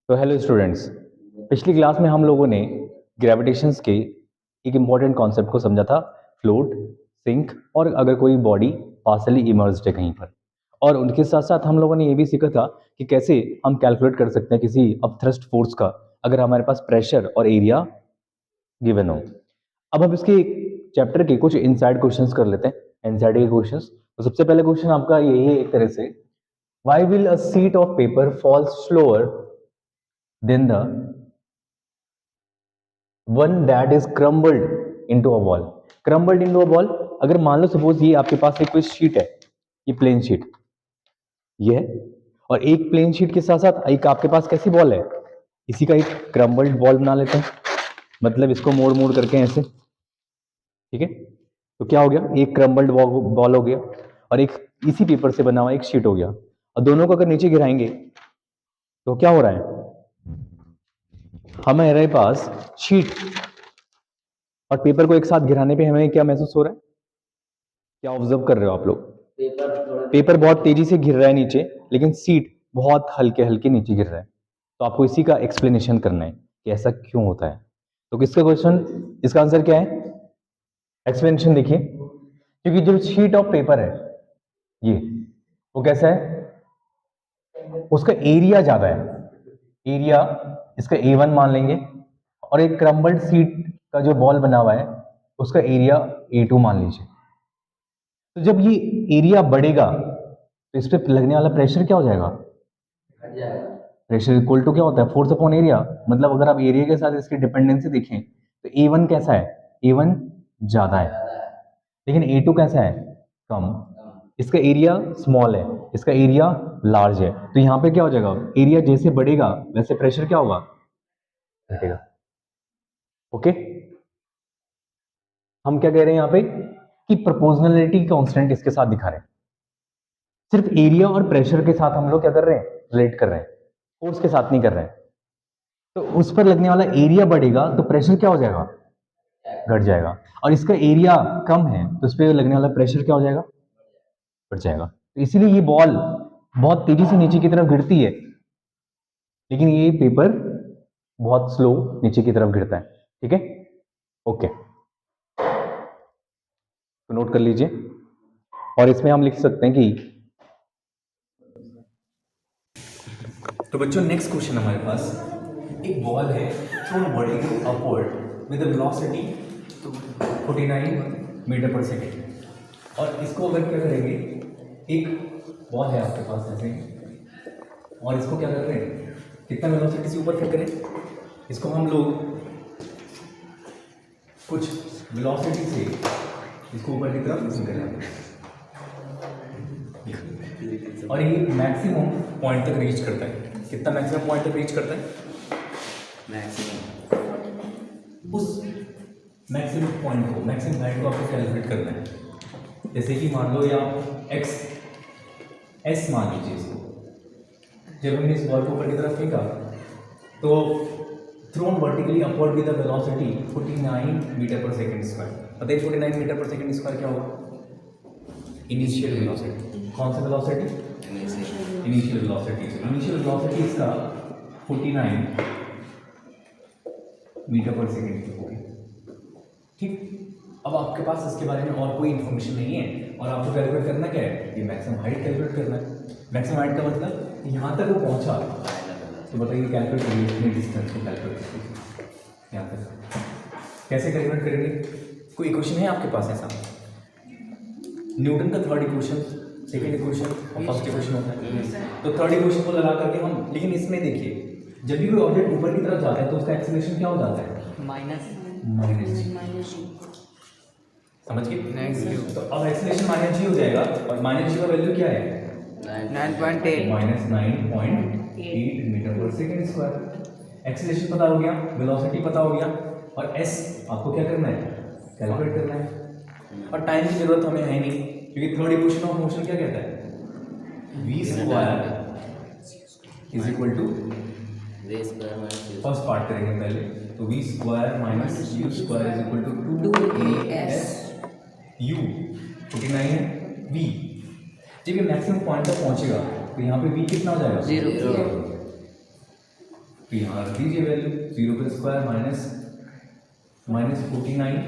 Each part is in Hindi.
तो हेलो स्टूडेंट्स, पिछली क्लास में हम लोगों ने ग्रेविटेशंस के एक इम्पॉर्टेंट कॉन्सेप्ट को समझा था, फ्लोट, सिंक और अगर कोई बॉडी पार्सली इमर्ज्ड है कहीं पर। और उनके साथ साथ हम लोगों ने ये भी सीखा था कि कैसे हम कैलकुलेट कर सकते हैं किसी अपथ्रस्ट फोर्स का अगर हमारे पास प्रेशर और एरिया गिवन हो। अब हम इसके चैप्टर के कुछ इनसाइड क्वेश्चंस कर लेते हैं, इनसाइड के क्वेश्चंस। तो सबसे पहले क्वेश्चन आपका यही है एक तरह से, why will a sheet of paper fall slower then the one that is crumbled into a wall. Crumbled into a wall, अगर मान लो सपोज ये आपके पास एक कोई शीट है, ये प्लेन शीट ये है, और एक प्लेन शीट के साथ साथ एक आपके पास कैसी बॉल है, इसी का एक क्रम्बल्ड बॉल बना लेते हैं। मतलब इसको मोड़ मोड़ करके ऐसे, ठीक है। तो क्या हो गया, एक क्रम्बल्ड बॉल हो गया और एक इसी पेपर से बना हुआ एक शीट हो गया। और दोनों को अगर नीचे गिराएंगे तो क्या हो रहा है, हमारे पास शीट और पेपर को एक साथ गिराने पे हमें क्या महसूस हो रहा है, क्या ऑब्जर्व कर रहे हो आप लोग? पेपर बहुत तेजी से गिर रहा है नीचे, लेकिन सीट बहुत हल्के हल्के नीचे गिर रहा है। तो आपको इसी का एक्सप्लेनेशन करना है कि ऐसा क्यों होता है। तो किसका क्वेश्चन, इसका आंसर क्या है, एक्सप्लेनेशन देखिए। क्योंकि जो शीट ऑफ पेपर है ये, वो कैसा है, उसका एरिया ज्यादा है, एरिया इसका A1 मान लेंगे, और एक क्रम्बल्ड सीट का जो बॉल बना हुआ है उसका एरिया A2 मान लीजिए। तो जब ये एरिया बढ़ेगा तो इस पे लगने वाला प्रेशर क्या हो जाएगा, प्रेशर इक्वल टू क्या होता है, फोर्स अपॉन एरिया। मतलब अगर आप एरिया के साथ इसकी डिपेंडेंसी देखें तो A1 कैसा है, A1 ज्यादा है, लेकिन A2 कैसा है, कम। इसका एरिया स्मॉल है, इसका एरिया लार्ज है। तो यहाँ पे क्या हो जाएगा, एरिया जैसे बढ़ेगा वैसे प्रेशर क्या होगा, घटेगा। ओके, हम क्या कह रहे हैं यहाँ पे कि प्रोपोर्शनलिटी कांस्टेंट इसके साथ दिखा रहे हैं। सिर्फ एरिया और प्रेशर के साथ हम लोग क्या कर रहे हैं, रिलेट कर रहे हैं, फोर्स के साथ नहीं कर रहे हैं। तो उस पर लगने वाला एरिया बढ़ेगा तो प्रेशर क्या हो जाएगा, घट जाएगा। और इसका एरिया कम है तो उस पर लगने वाला प्रेशर क्या हो जाएगा, बढ़ जाएगा। तो इसीलिए ये बॉल बहुत तेजी से नीचे की तरफ गिरती है, लेकिन ये पेपर बहुत स्लो नीचे की तरफ गिरता है। ठीक है, ओके, तो नोट कर लीजिए। और इसमें हम लिख सकते हैं कि, तो बच्चों नेक्स्ट क्वेश्चन हमारे पास, एक बॉल है thrown vertically upward with velocity 49 metre per second. और इसको अगर क्या करेंगे, एक बॉल है आपके पास ऐसे, और इसको क्या कर रहे हैं, कितना वेलोसिटी से ऊपर फेंक करें, इसको हम लोग कुछ वेलोसिटी से इसको ऊपर की तरफ फेंक रहे हैं, और ये मैक्सिमम पॉइंट तक रीच करता है। कितना मैक्सिमम पॉइंट तक रीच करता है, मैक्सिमम, उस मैक्सिमम पॉइंट को, मैक्सिमम हाइट को आपको कैलकुलेट करना है। जैसे कि मान लो या एक्स एस मान लीजिए इसको। जब हमने इस बॉल को ऊपर की तरफ फेंका तो thrown vertically upward with the velocity 49 metre per second square. पता है 49 मीटर पर सेकंड स्क्वायर क्या होगा, इनिशियल वेलोसिटी। कौन सा velocity, initial velocity. Initial velocity इसका 49 मीटर पर सेकंड की होगी। ठीक, अब आपके पास इसके बारे में और कोई इन्फॉर्मेशन नहीं है, और आपको कैलकुलेट करना क्या है, ये मैक्सिमम हाइट कैलकुलेट करना है। मैक्सिमम हाइट का मतलब यहाँ तक वो पहुँचा, तो बताइए कैलकुलेट करिए इतने डिस्टेंस को कैलकुलेट करिए यहाँ तक कैसे कैलकुलेट करेंगे। कोई इक्वेशन है आपके पास ऐसा, न्यूटन का थर्ड इक्वेशन, सेकेंड इक्वेशन और फर्स्ट इक्वेशन होता है। तो थर्ड इक्वेशन को लगा करके हम, लेकिन इसमें देखिए जब भी कोई ऑब्जेक्ट ऊपर की तरफ जाता है तो उसका एक्सेलरेशन क्या हो जाता है, माइनस जी। समझ गए, तो अब एक्सेलरेशन माइनस जी हो जाएगा, और माइनस जी का वैल्यू क्या है, 9.8 minus 9.8 metre per second square. Acceleration पता हो गया, वेलोसिटी पता हो गया, और एस आपको क्या करना है, कैलकुलेट करना है। और टाइम की जरूरत हमें है नहीं, क्योंकि थर्ड इक्वेशन ऑफ मोशन क्या कहता है, v square is equal to, first part करेंगे पहले, तो v square minus u square is equal to 2as u 49 है v। जब ये मैक्सिमम पॉइंट तक पहुंचेगा तो यहाँ पे v कितना हो जाएगा, 0। तो यहाँ रख दीजिए वैल्यू 0 का स्क्वायर माइनस 49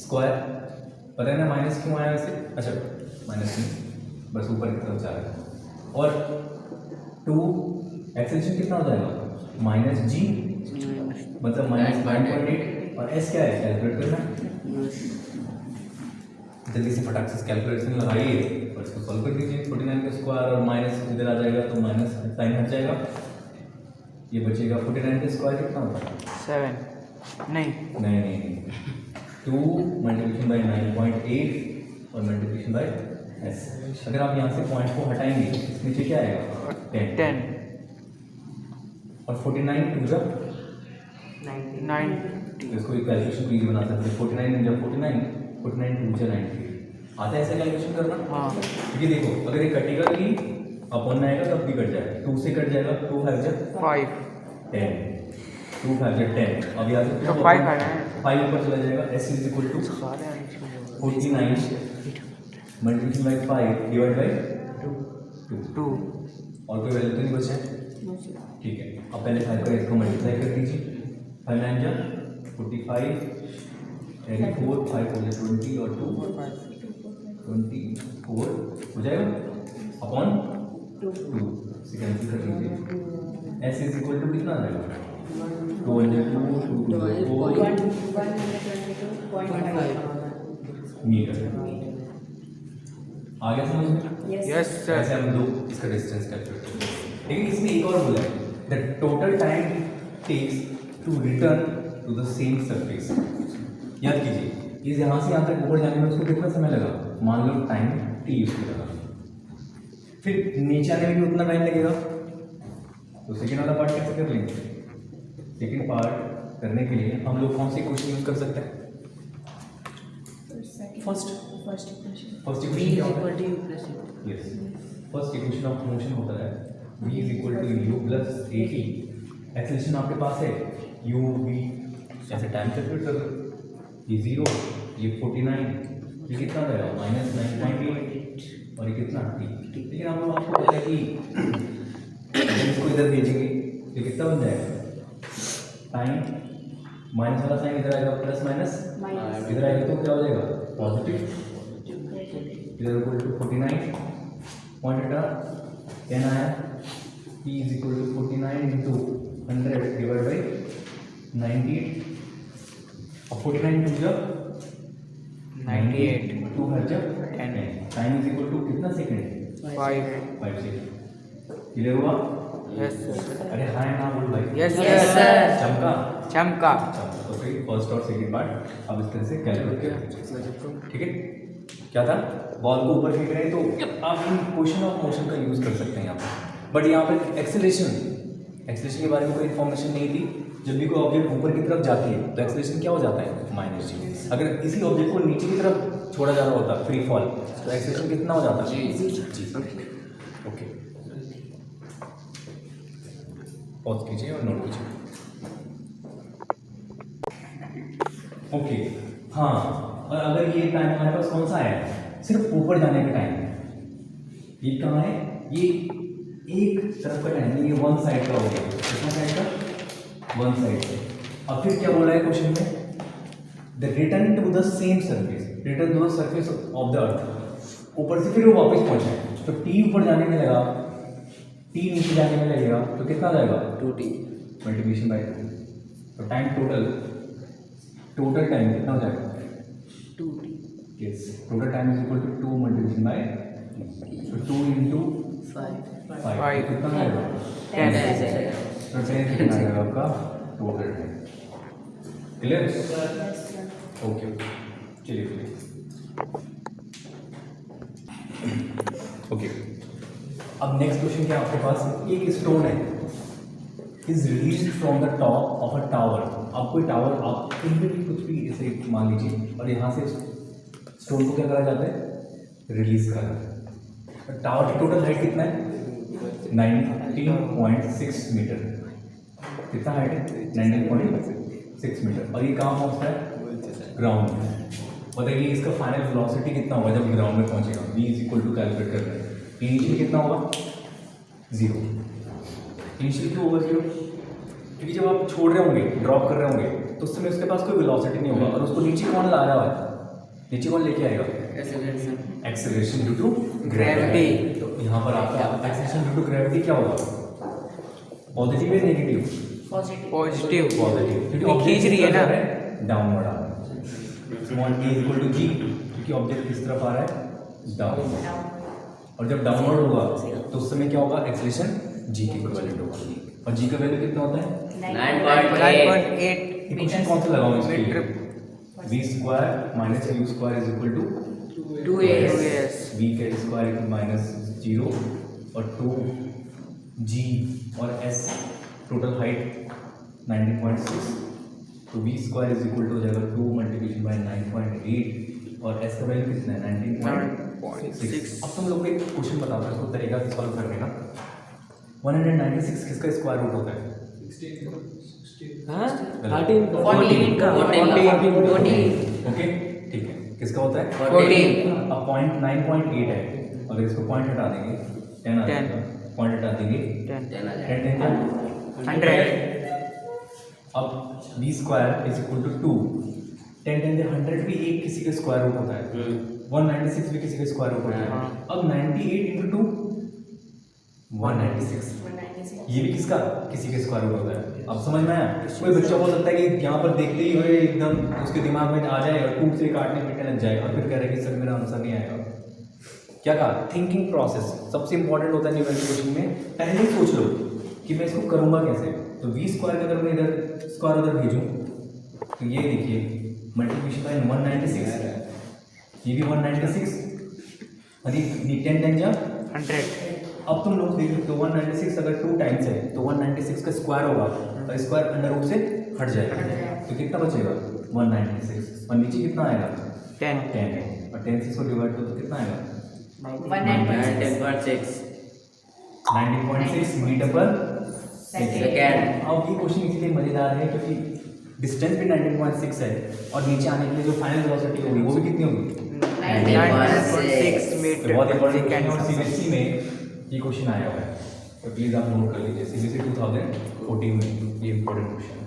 स्क्वायर। पता है ना माइनस क्यों आया वैसे? अच्छा माइनस नहीं, बस ऊपर की तरफ जा रहा है। और 2 एक्सेलेरेशन कितना हो जाएगा? माइनस जी मतलब माइनस 9.8। और एस क्या है? कैलकुलेट करना। जल्दी से फटाक से कैलकुलेशन लगाइए और इसको सॉल्व कर दीजिए। 49 का स्क्वायर और माइनस इधर आ जाएगा तो माइनस साइन हट जाएगा, ये बचेगा 49 का स्क्वायर कितना होता है? 7 नहीं 2 मल्टीप्लिकेशन बाई 9.8 और मल्टीप्लिकेशन बाई एस। अगर आप यहाँ से पॉइंट को हटाएंगे नीचे क्या आएगा? 10 और 49 टू जा 90 इसको एक कैलकुलेशन प्लीज बना सकते हैं। 49 जब 49 टू जा 90 आता है ऐसा कैलकुलेशन करना। हाँ क्योंकि देखो अगर ये कटेगा कि अपॉन में आएगा तब भी कट जाएगा। 2 से कट जाएगा, 2 5 जा 5 10, 2 5 जा 10। अब यहाँ से तो 5 आ रहा है 5 ऊपर चला जाएगा। S is equal to 49 multiplication by 5 divide by 2 2 और कोई वैल्यू तो नहीं बचा है? ठीक है, अब पहले 5 का इसको मल्टीप्लाई कर दीजिए। 5 9 जा 45 4 5 हो जाए 20 और 2 24 हो जाएगा अपॉन 2 से कैंसिल कर दीजिए। एस इज इक्वल टू कितना आ जाएगा? 2 1 2 2 मीटर। आ गया समझ में? यस सर ऐसे हम लोग इसका डिस्टेंस कैलकुलेट करते हैं। लेकिन इसमें एक और बोला है, the total time takes to return to the same surface. याद कीजिए इस यहाँ से यहाँ तक ऊपर जाने में उसको कितना समय लगा? मान लो टाइम टी उसको लगा, फिर नीचे आने में भी उतना टाइम लगेगा। तो सेकेंड वाला पार्ट कैसे कर लेंगे? सेकेंड पार्ट करने के लिए हम लोग कौन सी इक्वेशन यूज कर सकते हैं? फर्स्ट इक्वेशन क्या होता है? Yes, first equation of motion होता है v is equal to u plus at। Acceleration आपके पास है u v, ऐसे टाइम कैलकुलेट कर दो। ये 0, ये 49, ये कितना रहेगा? माइनस 9.8 और ये कितना t। लेकिन हम लोग आपको पता है कि इसको इधर भेजेंगे ये कितना बन जाएगा? टाइम माइनस वाला साइन इधर आएगा, प्लस माइनस इधर आएगा तो क्या हो जाएगा? पॉजिटिव। इधर इक्वल टू 49 पॉइंट हटा 10 आया। p is equal to 49 into 100 divide by 98। और 49 टू जब 98 2 हर जब 10। टाइम इज इक्वल टू कितना सेकेंड? 5 5 सेकेंड। क्लियर हुआ? यस सर अरे हाँ ना बोल भाई। यस सर चमका चमका तो फिर फर्स्ट और सेकंड पार्ट अब इस तरह से कैलकुलेट करें। ठीक है, क्या था? बॉल को ऊपर फेंक रहे हैं तो आप इन क्वेश्चन ऑफ मोशन का यूज़ कर सकते हैं यहाँ पर। बट यहाँ पर एक्सेलरेशन के बारे में कोई इन्फॉर्मेशन नहीं थी। जब भी कोई ऑब्जेक्ट ऊपर की तरफ जाती है तो एक्सेलरेशन क्या हो जाता है? माइनस जी। अगर इसी ऑब्जेक्ट को नीचे की तरफ छोड़ा जा रहा होता फ्री फॉल तो एक्सेलरेशन कितना हो जाता? जी। ओके, पॉज कीजिए और नोट कीजिए। ओके हाँ, और अगर ये टाइम हमारे पास कौन सा है? सिर्फ ऊपर जाने का टाइम है। ये कहाँ है? ये एक तरफ का टाइम है, ये वन साइड का हो गया। कितना साइड का? वन साइड का। अब फिर क्या बोला है क्वेश्चन में? The return to the same surface, return to the surface of the earth. ऊपर से फिर वो वापस पहुंचा है तो टी ऊपर जाने में लगा, टी नीचे जाने में लगेगा तो कितना जाएगा? 2t multiplication by 2। तो टाइम टोटल टाइम कितना हो जाएगा? 2t। Yes, total time is equal to 2 multiplication by 2 into 5 कितना आएगा? 10 तो 10 कितना आएगा आपका टोटल टाइम? क्लियर? ओके चलिए ओके। अब नेक्स्ट क्वेश्चन क्या आपके पास? एक स्टोन है is release from the top of a tower. आप कोई टावर आप कहीं भी कुछ भी ऐसे मान लीजिए और यहाँ से स्टोन को क्या करा जाता है? रिलीज करा जाता है। टावर की टोटल हाइट कितना है? 19.6 मीटर। कितना हाइट है? 19.6 मीटर। और ये कहाँ पहुँचता है? ग्राउंड में। बताइए इसका फाइनल वेलोसिटी कितना होगा जब ग्राउंड में पहुँचेगा? v is equal to calculate कर रहे हैं। इनिशियल कितना होगा? 0। इनिशियल क्यों होगा 0? क्योंकि जब आप छोड़ रहे होंगे, ड्रॉप कर रहे होंगे, तो उस समय उसके पास कोई वेलोसिटी नहीं होगा और उसको नीचे कौन ला रहा है? नीचे कौन लेके आएगा? Acceleration due to gravity. तो यहाँ पर आपका एक्सेलरेशन ड्यू टू ग्रेविटी क्या होगा? पॉजिटिव या नेगेटिव? पॉजिटिव। क्योंकि खींच रही है ना डाउनवर्ड आ रहा है। Small a equal to g, क्योंकि ऑब्जेक्ट किस तरफ आ रहा है? डाउन। और जब डाउनवर्ड होगा तो उस समय क्या होगा? एक्सेलरेशन g के इक्विवेलेंट होगा। और g का वैल्यू कितना होता है? 9.8 इक्वेशन कौन सा लगाऊं इसके लिए? v square minus u square is equal to 2s v का स्क्वायर माइनस 0 और 2g और s टोटल हाइट 19.6, तो v square is equal to हो जाएगा 2 मल्टीप्लिकेशन बाय 9.8 और s का वैल्यू कितना है? 19.6। अब तुम लोग को एक क्वेश्चन बताता हूँ, इसको तरीका से सॉल्व करने का। 196 किसका स्क्वायर रूट होता है? 14 ओके, ठीक है। किसका होता है? 14 अब पॉइंट 9.8 है, अगर इसको पॉइंट हटा देंगे 10 आ जाएगा, पॉइंट हटा देंगे 10 100 अब v square is equal to 2, 10 100 भी एक किसी का स्क्वायर रूट होता है, 196 भी किसी का स्क्वायर रूट होता है। अब 98 इंटू 2 196, ये भी किसका? किसी का स्क्वायर रूट होता है। अब समझ में आया? कोई बच्चा हो सकता है कि यहाँ पर देखते ही हुए एकदम उसके दिमाग में आ जाए और 2 से काटने पीटने लग जाए और फिर कह रहे कि सर मेरा आंसर नहीं आएगा। क्या कहा? थिंकिंग प्रोसेस सबसे इंपॉर्टेंट होता है न्यूमेरिकल क्वेश्चन में। पहले ही सोच लो कि मैं इसको करूँगा कैसे। तो v स्क्वायर का अगर मैं इधर स्क्वायर उधर भेजूँ तो ये देखिए मल्टीप्लिकेशन बाय 196, ये भी 196 और ये 10 10 जा 100 अब तुम लोग देख सकते हो 196 अगर 2 टाइम्स है तो 196 का स्क्वायर होगा और स्क्वायर अंडर रूट से हट जाएगा तो कितना बचेगा? 196 और नीचे कितना आएगा? 10 और 10 से इसको डिवाइड करो तो कितना आएगा? 19.6 मीटर पर सेकेंड। अब ये क्वेश्चन इसलिए मजेदार है क्योंकि डिस्टेंस भी 19.6 है और नीचे आने के लिए जो फाइनल वेलोसिटी होगी वो भी कितनी होगी? 9.6 मीटर बहुत पर इंपॉर्टेंट सेकेंड। और सीबीएसई में ये क्वेश्चन आया हुआ है तो प्लीज़ आप नोट कर लीजिए। सीबीएसई 2014 में ये इंपॉर्टेंट क्वेश्चन है।